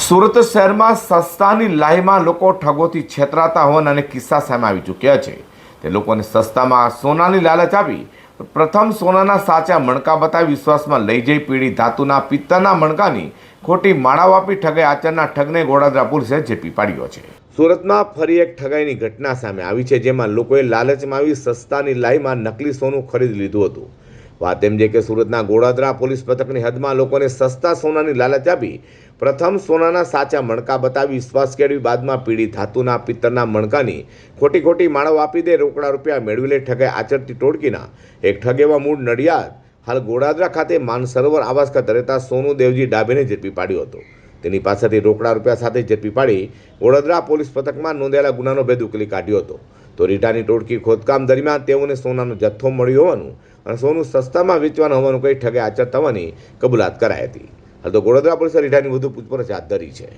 સુરત શહેરમાં સસ્તાની લાહીમાં લોકો ઠગોથી છેતરાતા હોવાના અનેક કિસ્સા સામે આવી ચૂક્યા છે। તે લોકોને સસ્તામાં સોનાની લાલચ આપી પ્રથમ સોનાના સાચા મણકા બતાવી વિશ્વાસમાં લઈ જઈ પીળી ધાતુના પિત્તળના મણકાની ખોટી માળાઓ આપી ઠગાઈ આચરનાર ઠગને ગોડાદરા પોલીસે ઝડપી પાડ્યો છે। સુરતમાં ફરી એક ઠગાઈની ઘટના સામે આવી છે, જેમાં લોકોએ લાલચમાં આવી સસ્તાની લાહીમાં નકલી સોનું ખરીદી લીધું હતું। વાત એમ છે કે સુરતના ગોડાદરા પોલીસ મથકની હદમાં લોકોને સસ્તા સોનાની લાલચ આપી પ્રથમ સોનાના સાચા મણકા બતાવી વિશ્વાસ કેળવી બાદમાં પીળી ધાતુના પિત્તળના મણકાની ખોટી માળાઓ આપી દે રોકડા રૂપિયા મેળવી લે ઠગાઈ આચરતી ટોળકીના એક ઠગ એવા મૂળ નડિયાદ હાલ ગોડાદરા ખાતે માનસરોવર આવાસ ખાતે રહેતા સોનુ દેવજી ડાભેને ઝડપી પાડ્યો હતો। તેની પાસેથી રોકડા રૂપિયા સાથે ઝડપી પાડી ગોડાદરા પોલીસ મથકમાં નોંધાયેલા ગુનાનો ભેદ ઉકેલી કાઢ્યો હતો। તો રીટાની ટોળકી ખોદકામ દરમિયાન તેઓને સોનાનો જથ્થો મળ્યો હોવાનું અને સોનું સસ્તામાં વેચવાનું હોવાનું કહી ઠગાઈ આચરતા હોવાની કબૂલાત કરાઈ હતી। હાલ તો ગોડાદરા પોલીસે રીટાની વધુ પૂછપરછ હાથ ધરી છે।